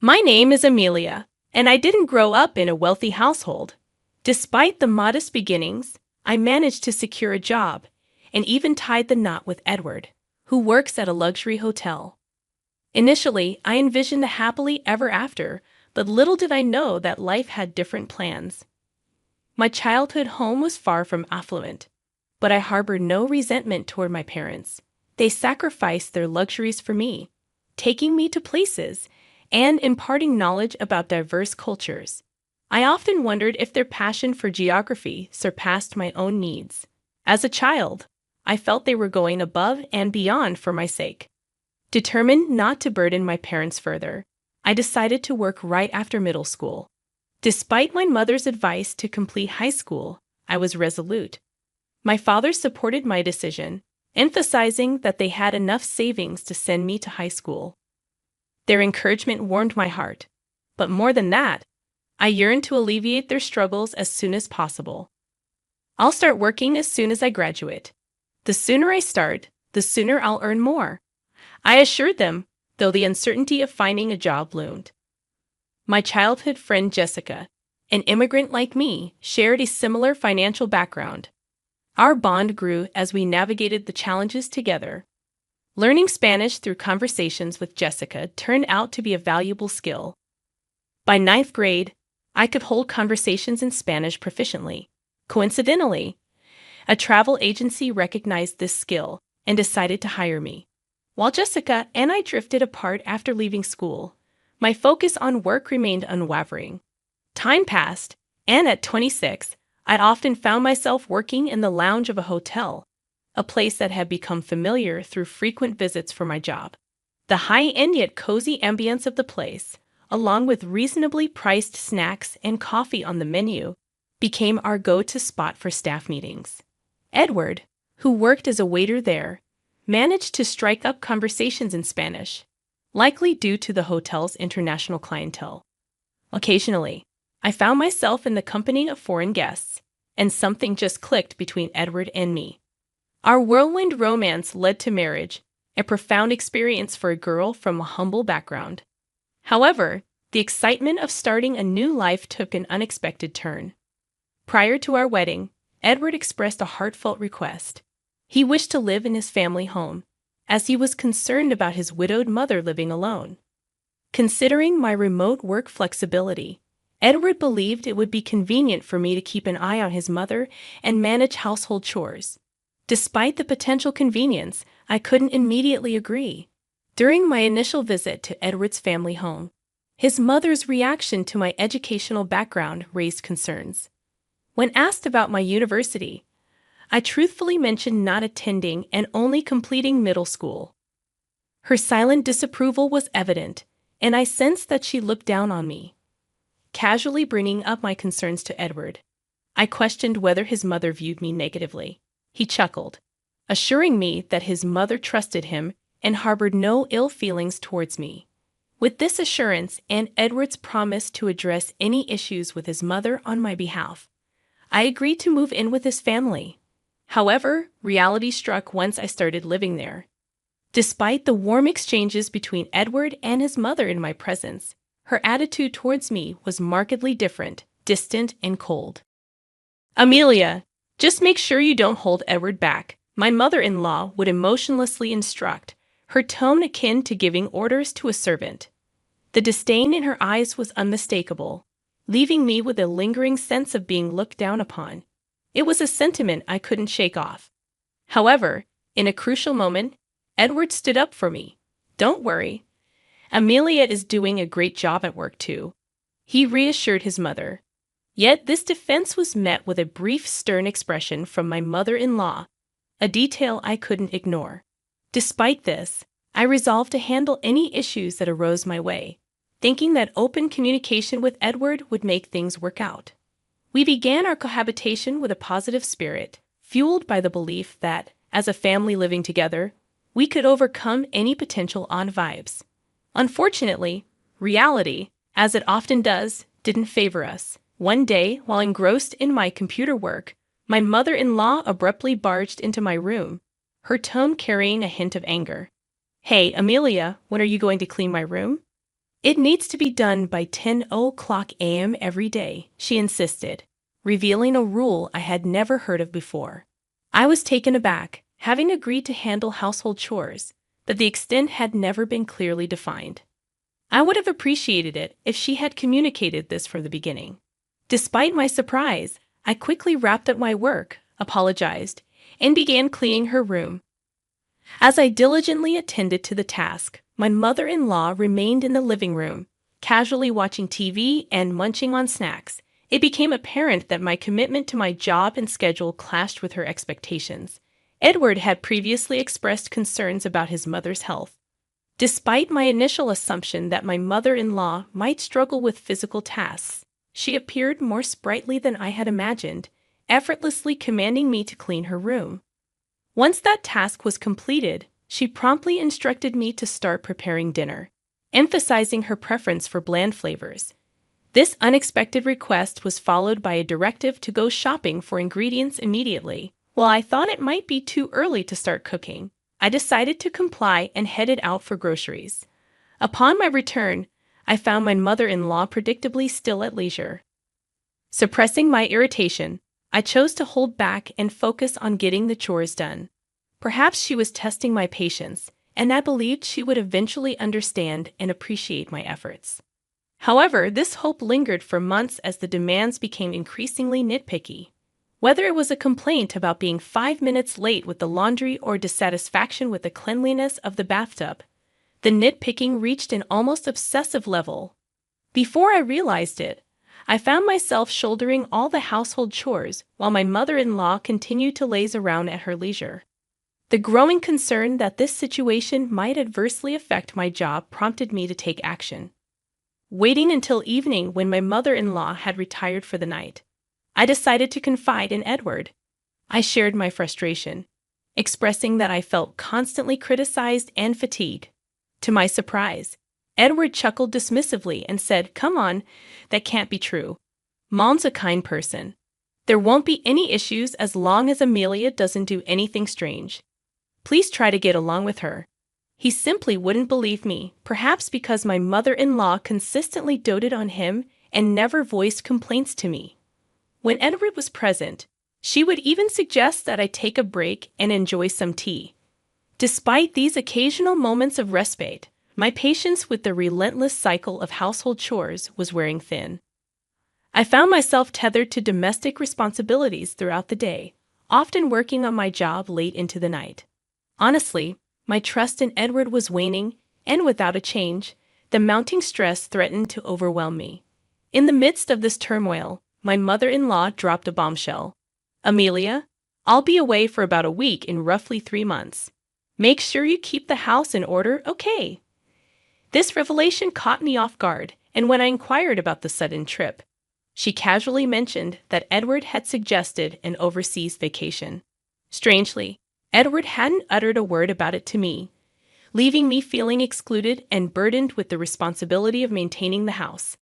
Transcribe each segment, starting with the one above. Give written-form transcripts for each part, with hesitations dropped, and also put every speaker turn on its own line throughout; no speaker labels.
My name is Amelia, and I didn't grow up in a wealthy household. Despite the modest beginnings, I managed to secure a job and even tied the knot with Edward, who works at a luxury hotel. Initially, I envisioned a happily ever after, but little did I know that life had different plans. My childhood home was far from affluent, but I harbored no resentment toward my parents. They sacrificed their luxuries for me, taking me to places and imparting knowledge about diverse cultures. I often wondered if their passion for geography surpassed my own needs. As a child, I felt they were going above and beyond for my sake. Determined not to burden my parents further, I decided to work right after middle school. Despite my mother's advice to complete high school, I was resolute. My father supported my decision, emphasizing that they had enough savings to send me to high school. Their encouragement warmed my heart, but more than that, I yearned to alleviate their struggles as soon as possible. I'll start working as soon as I graduate. The sooner I start, the sooner I'll earn more, I assured them, though the uncertainty of finding a job loomed. My childhood friend Jessica, an immigrant like me, shared a similar financial background. Our bond grew as we navigated the challenges together. Learning Spanish through conversations with Jessica turned out to be a valuable skill. By ninth grade, I could hold conversations in Spanish proficiently. Coincidentally, a travel agency recognized this skill and decided to hire me. While Jessica and I drifted apart after leaving school, my focus on work remained unwavering. Time passed, and at 26, I'd often found myself working in the lounge of a hotel, a place that had become familiar through frequent visits for my job. The high-end yet cozy ambience of the place, along with reasonably priced snacks and coffee on the menu, became our go-to spot for staff meetings. Edward, who worked as a waiter there, managed to strike up conversations in Spanish, likely due to the hotel's international clientele. Occasionally, I found myself in the company of foreign guests, and something just clicked between Edward and me. Our whirlwind romance led to marriage, a profound experience for a girl from a humble background. However, the excitement of starting a new life took an unexpected turn. Prior to our wedding, Edward expressed a heartfelt request. He wished to live in his family home, as he was concerned about his widowed mother living alone. Considering my remote work flexibility, Edward believed it would be convenient for me to keep an eye on his mother and manage household chores. Despite the potential convenience, I couldn't immediately agree. During my initial visit to Edward's family home, his mother's reaction to my educational background raised concerns. When asked about my university, I truthfully mentioned not attending and only completing middle school. Her silent disapproval was evident, and I sensed that she looked down on me. Casually bringing up my concerns to Edward, I questioned whether his mother viewed me negatively. He chuckled, assuring me that his mother trusted him and harbored no ill feelings towards me. With this assurance and Edward's promise to address any issues with his mother on my behalf, I agreed to move in with his family. However, reality struck once I started living there. Despite the warm exchanges between Edward and his mother in my presence, her attitude towards me was markedly different, distant, and cold. "Amelia, just make sure you don't hold Edward back," my mother-in-law would emotionlessly instruct, her tone akin to giving orders to a servant. The disdain in her eyes was unmistakable, leaving me with a lingering sense of being looked down upon. It was a sentiment I couldn't shake off. However, in a crucial moment, Edward stood up for me. "Don't worry. Amelia is doing a great job at work too," he reassured his mother. Yet this defense was met with a brief stern expression from my mother-in-law, a detail I couldn't ignore. Despite this, I resolved to handle any issues that arose my way, thinking that open communication with Edward would make things work out. We began our cohabitation with a positive spirit, fueled by the belief that, as a family living together, we could overcome any potential odd vibes. Unfortunately, reality, as it often does, didn't favor us. One day, while engrossed in my computer work, my mother-in-law abruptly barged into my room, her tone carrying a hint of anger. "Hey, Amelia, when are you going to clean my room?" It needs to be done by 10 o'clock a.m. every day, she insisted, revealing a rule I had never heard of before. I was taken aback, having agreed to handle household chores, but the extent had never been clearly defined. I would have appreciated it if she had communicated this from the beginning. Despite my surprise, I quickly wrapped up my work, apologized, and began cleaning her room. As I diligently attended to the task, my mother-in-law remained in the living room, casually watching TV and munching on snacks. It became apparent that my commitment to my job and schedule clashed with her expectations. Edward had previously expressed concerns about his mother's health. Despite my initial assumption that my mother-in-law might struggle with physical tasks, she appeared more sprightly than I had imagined, effortlessly commanding me to clean her room. Once that task was completed, she promptly instructed me to start preparing dinner, emphasizing her preference for bland flavors. This unexpected request was followed by a directive to go shopping for ingredients immediately. While I thought it might be too early to start cooking, I decided to comply and headed out for groceries. Upon my return, I found my mother-in-law predictably still at leisure. Suppressing my irritation, I chose to hold back and focus on getting the chores done. Perhaps she was testing my patience, and I believed she would eventually understand and appreciate my efforts. However, this hope lingered for months as the demands became increasingly nitpicky. Whether it was a complaint about being 5 minutes late with the laundry or dissatisfaction with the cleanliness of the bathtub, the nitpicking reached an almost obsessive level. Before I realized it, I found myself shouldering all the household chores while my mother-in-law continued to laze around at her leisure. The growing concern that this situation might adversely affect my job prompted me to take action. Waiting until evening when my mother-in-law had retired for the night, I decided to confide in Edward. I shared my frustration, expressing that I felt constantly criticized and fatigued. To my surprise, Edward chuckled dismissively and said, "Come on, that can't be true. Mom's a kind person. There won't be any issues as long as Amelia doesn't do anything strange. Please try to get along with her." He simply wouldn't believe me, perhaps because my mother-in-law consistently doted on him and never voiced complaints to me. When Edward was present, she would even suggest that I take a break and enjoy some tea. Despite these occasional moments of respite, my patience with the relentless cycle of household chores was wearing thin. I found myself tethered to domestic responsibilities throughout the day, often working on my job late into the night. Honestly, my trust in Edward was waning, and without a change, the mounting stress threatened to overwhelm me. In the midst of this turmoil, my mother-in-law dropped a bombshell. "Amelia, I'll be away for about a week in roughly 3 months. Make sure you keep the house in order, okay?" This revelation caught me off guard, and when I inquired about the sudden trip, she casually mentioned that Edward had suggested an overseas vacation. Strangely, Edward hadn't uttered a word about it to me, leaving me feeling excluded and burdened with the responsibility of maintaining the house.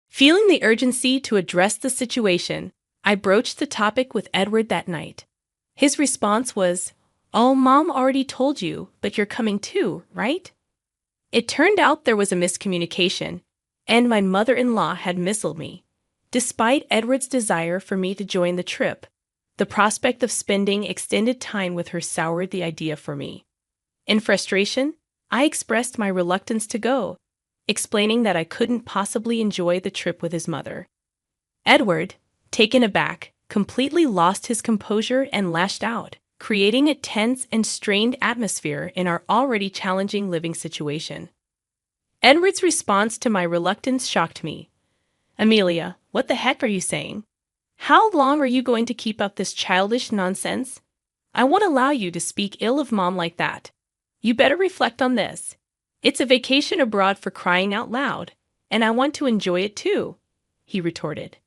Feeling the urgency to address the situation, I broached the topic with Edward that night. His response was, "Oh, Mom already told you, but you're coming too, right?" It turned out there was a miscommunication, and my mother-in-law had misled me. Despite Edward's desire for me to join the trip, the prospect of spending extended time with her soured the idea for me. In frustration, I expressed my reluctance to go, explaining that I couldn't possibly enjoy the trip with his mother. Edward, taken aback, completely lost his composure and lashed out, creating a tense and strained atmosphere in our already challenging living situation. Edward's response to my reluctance shocked me. "Amelia, what the heck are you saying? How long are you going to keep up this childish nonsense? I won't allow you to speak ill of Mom like that. You better reflect on this. It's a vacation abroad for crying out loud, and I want to enjoy it too," he retorted.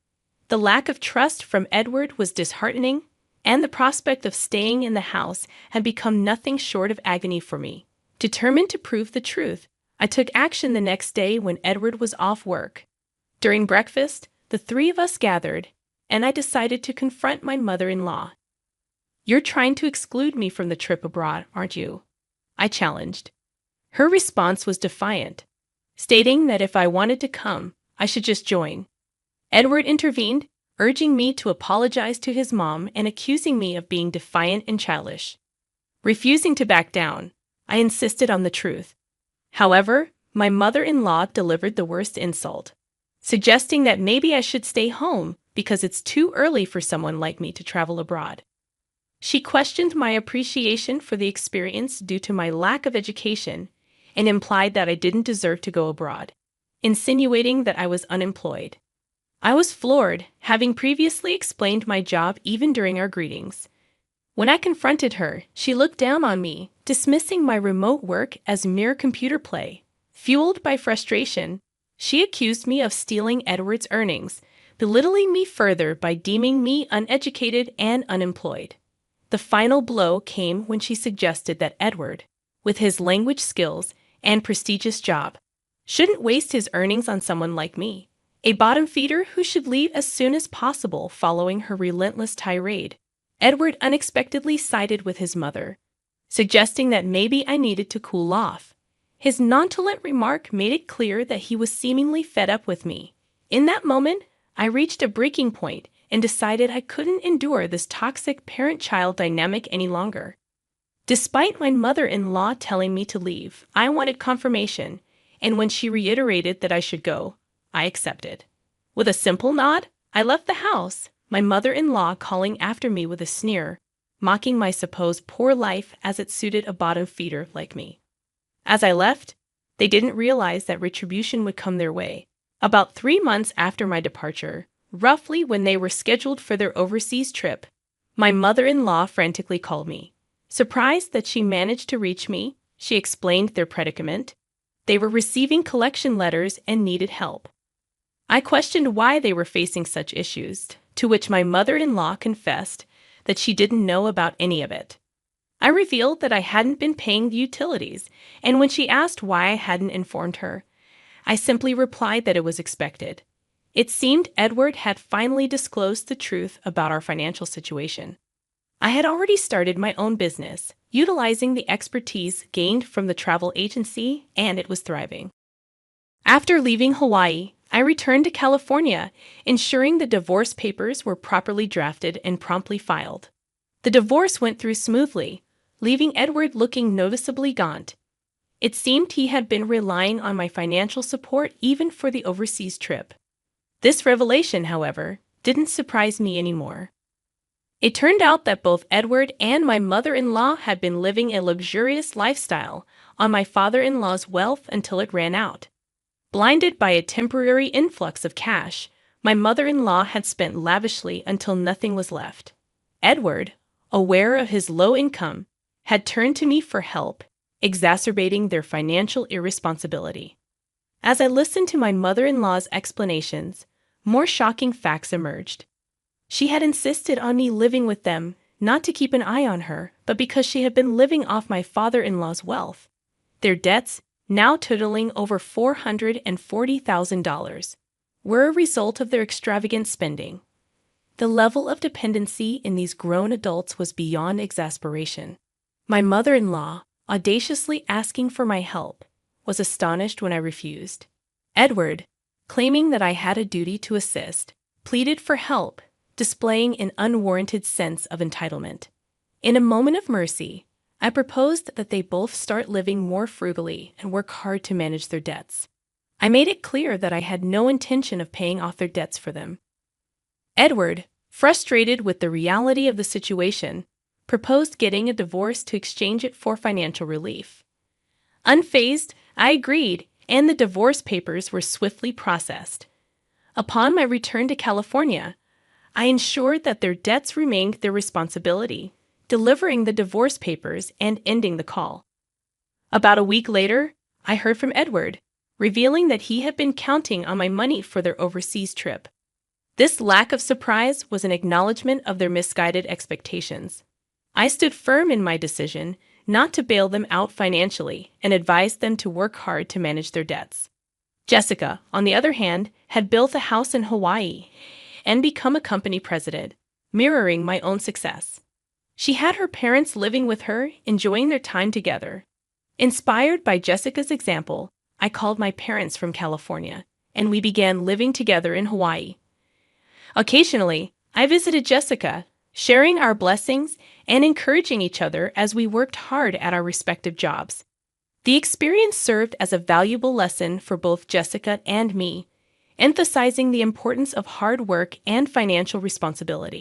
The lack of trust from Edward was disheartening, and the prospect of staying in the house had become nothing short of agony for me. Determined to prove the truth, I took action the next day when Edward was off work. During breakfast, the 3 of us gathered, and I decided to confront my mother-in-law. "You're trying to exclude me from the trip abroad, aren't you?" I challenged. Her response was defiant. stating that if I wanted to come, I should just join. Edward intervened, urging me to apologize to his mom and accusing me of being defiant and childish. Refusing to back down, I insisted on the truth. However, my mother-in-law delivered the worst insult, suggesting that maybe I should stay home because it's too early for someone like me to travel abroad. She questioned my appreciation for the experience due to my lack of education and implied that I didn't deserve to go abroad, insinuating that I was unemployed. I was floored, having previously explained my job even during our greetings. When I confronted her, she looked down on me, dismissing my remote work as mere computer play. Fueled by frustration, she accused me of stealing Edward's earnings, belittling me further by deeming me uneducated and unemployed. The final blow came when she suggested that Edward, with his language skills and prestigious job, shouldn't waste his earnings on someone like me, a bottom feeder who should leave as soon as possible following her relentless tirade. Edward unexpectedly sided with his mother, suggesting that maybe I needed to cool off. His nonchalant remark made it clear that he was seemingly fed up with me. In that moment, I reached a breaking point and decided I couldn't endure this toxic parent-child dynamic any longer. Despite my mother-in-law telling me to leave, I wanted confirmation, and when she reiterated that I should go, I accepted. With a simple nod, I left the house, my mother-in-law calling after me with a sneer, mocking my supposed poor life as it suited a bottom feeder like me. As I left, they didn't realize that retribution would come their way. About 3 months after my departure, roughly when they were scheduled for their overseas trip, my mother-in-law frantically called me. Surprised that she managed to reach me, she explained their predicament. They were receiving collection letters and needed help. I questioned why they were facing such issues, to which my mother-in-law confessed that she didn't know about any of it. I revealed that I hadn't been paying the utilities, and when she asked why I hadn't informed her, I simply replied that it was expected. It seemed Edward had finally disclosed the truth about our financial situation. I had already started my own business, utilizing the expertise gained from the travel agency, and it was thriving. After leaving Hawaii, I returned to California, ensuring the divorce papers were properly drafted and promptly filed. The divorce went through smoothly, leaving Edward looking noticeably gaunt. It seemed he had been relying on my financial support even for the overseas trip. This revelation, however, didn't surprise me anymore. It turned out that both Edward and my mother-in-law had been living a luxurious lifestyle on my father-in-law's wealth until it ran out. Blinded by a temporary influx of cash, my mother-in-law had spent lavishly until nothing was left. Edward, aware of his low income, had turned to me for help, exacerbating their financial irresponsibility. As I listened to my mother-in-law's explanations, more shocking facts emerged. She had insisted on me living with them, not to keep an eye on her, but because she had been living off my father-in-law's wealth. Their debts, now totaling over $440,000, were a result of their extravagant spending. The level of dependency in these grown adults was beyond exasperation. My mother-in-law, audaciously asking for my help, was astonished when I refused. Edward, claiming that I had a duty to assist, pleaded for help, displaying an unwarranted sense of entitlement. In a moment of mercy, I proposed that they both start living more frugally and work hard to manage their debts. I made it clear that I had no intention of paying off their debts for them. Edward, frustrated with the reality of the situation, proposed getting a divorce to exchange it for financial relief. Unfazed, I agreed, and the divorce papers were swiftly processed. Upon my return to California, I ensured that their debts remained their responsibility, delivering the divorce papers and ending the call. About a week later, I heard from Edward, revealing that he had been counting on my money for their overseas trip. This lack of surprise was an acknowledgement of their misguided expectations. I stood firm in my decision not to bail them out financially and advised them to work hard to manage their debts. Jessica, on the other hand, had built a house in Hawaii and become a company president, mirroring my own success. She had her parents living with her, enjoying their time together. Inspired by Jessica's example, I called my parents from California, and we began living together in Hawaii. Occasionally, I visited Jessica, sharing our blessings and encouraging each other as we worked hard at our respective jobs. The experience served as a valuable lesson for both Jessica and me, emphasizing the importance of hard work and financial responsibility.